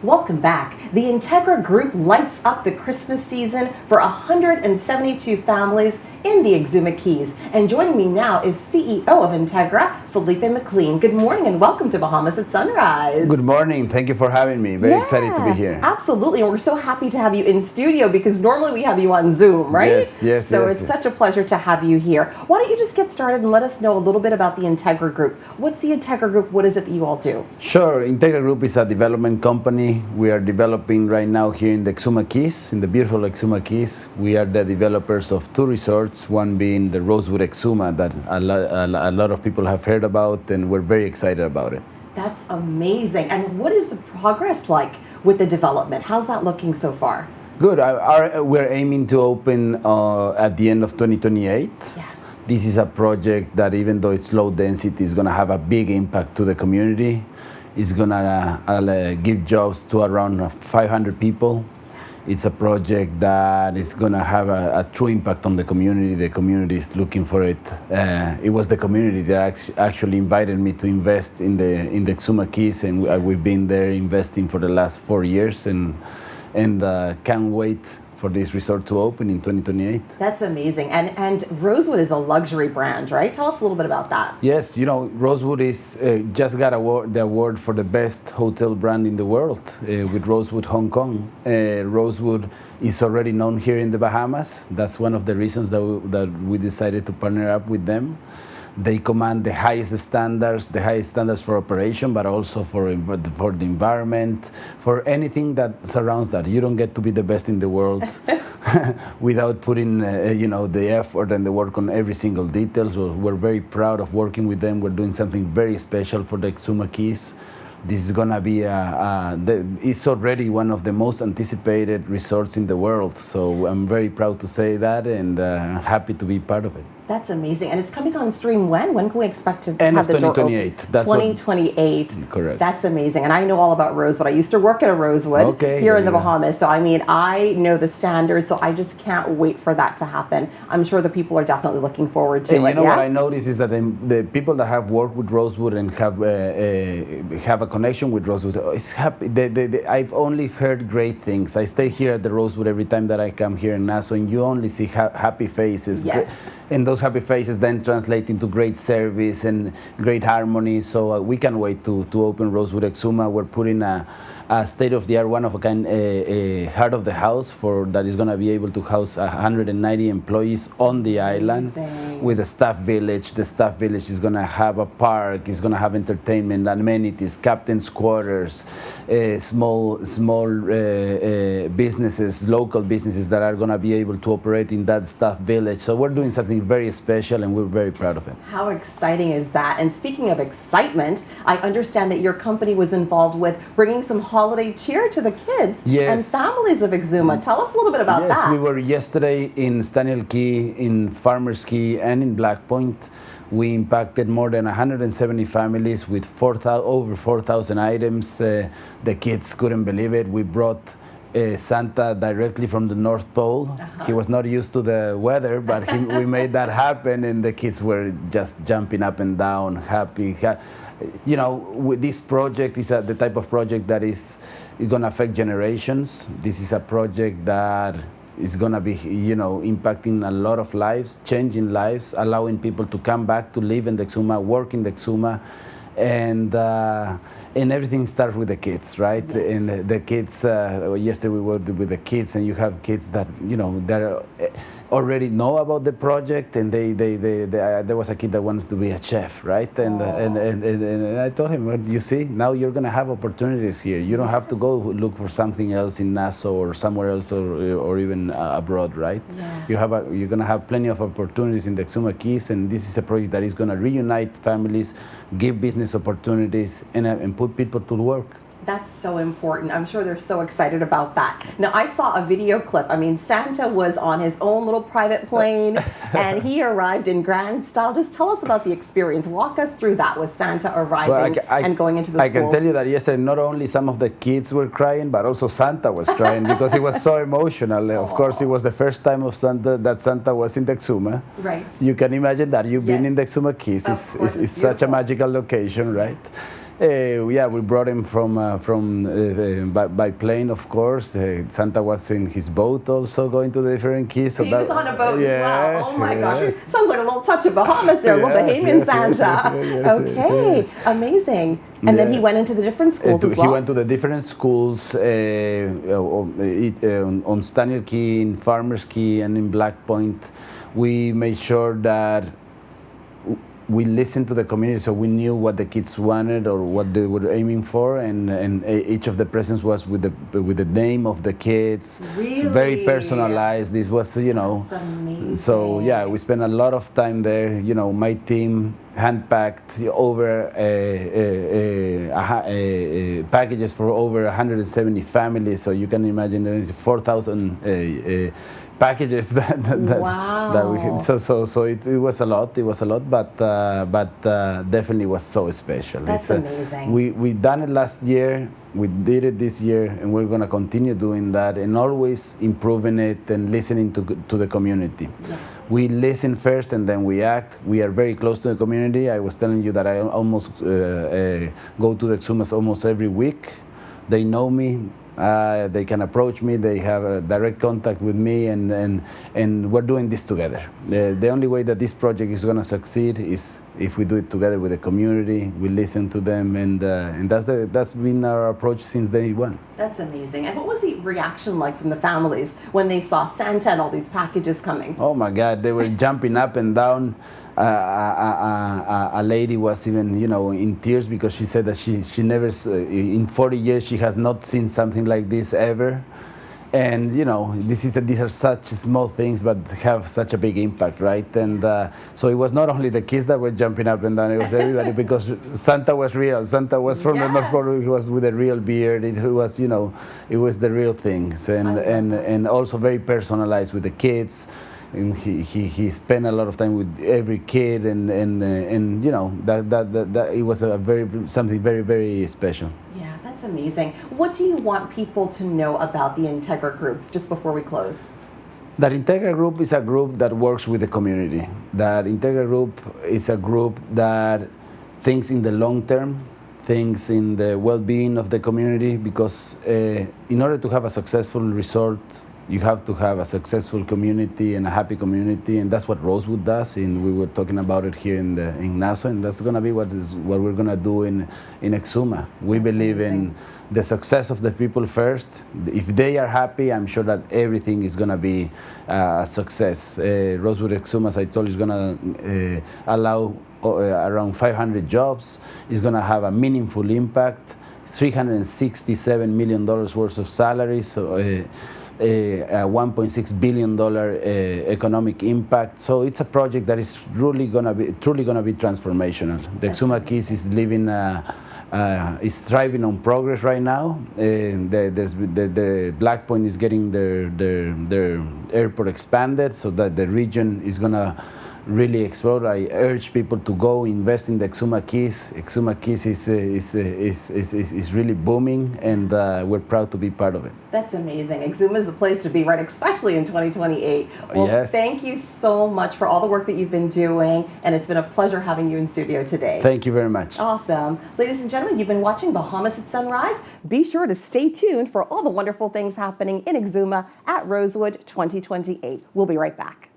Welcome back. The Yntegra Group lights up the Christmas season for 172 families in the Exuma Keys. And joining me now is CEO of Yntegra, Felipe McLean. Good morning and welcome to Bahamas at Sunrise. Good morning. Thank you for having me. Very excited to be here. Absolutely. And we're so happy to have you in studio because normally we have you on Zoom, right? Yes. So it's such a pleasure to have you here. Why don't you just get started and let us know a little bit about the Yntegra Group. What's the Yntegra Group? What is it that you all do? Sure. Yntegra Group is a development company. We are developing right now here in the Exuma Keys, in the beautiful Exuma Keys. We are the developers of two resorts, one being the Rosewood Exuma that a lot of people have heard about, and we're very excited about it. That's amazing. And what is the progress like with the development? How's that looking so far? Good. We're aiming to open at the end of 2028. Yeah. This is a project that, even though it's low density, is going to have a big impact to the community. It's going to give jobs to around 500 people. It's a project that is going to have a true impact on the community. The community is looking for it. It was the community that actually invited me to invest in the Exuma Keys, and we've been there investing for the last 4 years, and can't wait for this resort to open in 2028. That's amazing. And Rosewood is a luxury brand, right? Tell us a little bit about that. Yes, Rosewood is just got the award for the best hotel brand in the world with Rosewood Hong Kong. Rosewood is already known here in the Bahamas. That's one of the reasons that we decided to partner up with them. They command the highest standards for operation, but also for the environment, for anything that surrounds that. You don't get to be the best in the world without putting the effort and the work on every single detail. So we're very proud of working with them. We're doing something very special for the Exuma Keys. This is going to be it's already one of the most anticipated resorts in the world. So I'm very proud to say that, and happy to be part of it. That's amazing. And it's coming on stream when? When can we expect to End have of the door open? 2028. That's 2028. Correct. That's amazing. And I know all about Rosewood. I used to work at a Rosewood here in the Bahamas. So, I know the standards. So I just can't wait for that to happen. I'm sure the people are definitely looking forward to it. You know what I noticed is that the people that have worked with Rosewood and have a connection with Rosewood, it's happy. I've only heard great things. I stay here at the Rosewood every time that I come here in Nassau, and you only see happy faces. Yes. And those happy faces then translate into great service and great harmony. So we can't wait to open Rosewood Exuma. We're putting a state-of-the-art, one-of-a-kind heart of the house that is going to be able to house 190 employees on the island with a staff village. The staff village is going to have a park, it's going to have entertainment, amenities, captain's quarters, small businesses, local businesses that are going to be able to operate in that staff village. So we're doing something very special, and we're very proud of it. How exciting is that? And speaking of excitement, I understand that your company was involved with bringing some holiday cheer to the kids and families of Exuma. Tell us a little bit about that. Yes, we were yesterday in Staniel Key, in Farmers Key, and in Black Point. We impacted more than 170 families with over 4,000 items. The kids couldn't believe it. We brought Santa directly from the North Pole. He was not used to the weather, but we made that happen, and the kids were just jumping up and down, happy. This project is the type of project that is going to affect generations. This is a project that is going to be, impacting a lot of lives, changing lives, allowing people to come back to live in the Exuma, work in the Exuma, and everything starts with the kids, right? Yes. And the kids. Yesterday we worked with the kids, and you have kids that that already know about the project, and there was a kid that wants to be a chef, right? And I told him, well, you see, now you're going to have opportunities here. You don't have to go look for something else in Nassau or somewhere else or even abroad, right? Yeah. You're going to have plenty of opportunities in the Exuma Keys, and this is a project that is going to reunite families, give business opportunities, and put people to work. That's so important. I'm sure they're so excited about that. Now, I saw a video clip. Santa was on his own little private plane, and he arrived in grand style. Just tell us about the experience. Walk us through that with Santa arriving and going into the schools. I can tell you that yesterday, not only some of the kids were crying, but also Santa was crying because he was so emotional. Of course, it was the first time that Santa was in the Exuma. Right. You can imagine that. You've been in the Exuma Keys. It's such a magical location, right? Yeah, we brought him by plane, of course. Santa was in his boat also going to the different keys. So He was on a boat as well. Oh my gosh. Yes. Sounds like a little touch of Bahamas there, a little Bahamian Santa. Okay, amazing. And then he went into the different schools as well? He went to the different schools on Staniel Key, in Farmers Key, and in Black Point. We made sure that we listened to the community, so we knew what the kids wanted or what they were aiming for, and each of the presents was with the name of the kids. Really? So very personalized. This was, That's amazing. So yeah, we spent a lot of time there. My team hand-packed over packages for over 170 families. So you can imagine there's 4,000 packages that we had. So it was a lot. It was a lot, but definitely was so special. That's amazing. We done it last year. We did it this year, and we're going to continue doing that and always improving it and listening to the community. Yeah. We listen first and then we act. We are very close to the community. I was telling you that I almost go to the Exumas almost every week. They know me. They can approach me. They have a direct contact with me, and we're doing this together. The only way that this project is going to succeed is if we do it together with the community. We listen to them, and that's been our approach since day one. That's amazing. And what was the reaction like from the families when they saw Santa and all these packages coming? Oh my God, they were jumping up and down. A lady was even, in tears because she said that she never, in 40 years, she has not seen something like this ever. And, these are such small things, but have such a big impact, right? And so it was not only the kids that were jumping up and down, it was everybody because Santa was real. Santa was from the North Pole. He was with a real beard. It was, it was the real things. And also very personalized with the kids. And he spent a lot of time with every kid, and that it was something very, very special. Yeah, that's amazing. What do you want people to know about the Yntegra group just before we close? That Yntegra group is a group that works with the community. That Yntegra group is a group that thinks in the long term, thinks in the well-being of the community, because in order to have a successful resort, you have to have a successful community and a happy community, and that's what Rosewood does. And we were talking about it here in Nassau, and that's going to be what we're going to do in Exuma. We believe in the success of the people first. If they are happy, I'm sure that everything is going to be a success. Rosewood Exuma, as I told you, is going to allow around 500 jobs. It's going to have a meaningful impact. $367 million worth of salaries. So, $1.6 billion economic impact. So it's a project that is truly going to be transformational. The Exuma Keys is thriving on progress right now. The Black Point is getting their airport expanded so that the region is going to really explode. I urge people to go invest in the Exuma Keys. Exuma Keys is really booming, and we're proud to be part of it. That's amazing. Exuma is the place to be, right? Especially in 2028. Well, yes. Thank you so much for all the work that you've been doing, and it's been a pleasure having you in studio today. Thank you very much. Awesome. Ladies and gentlemen, you've been watching Bahamas at Sunrise. Be sure to stay tuned for all the wonderful things happening in Exuma at Rosewood 2028. We'll be right back.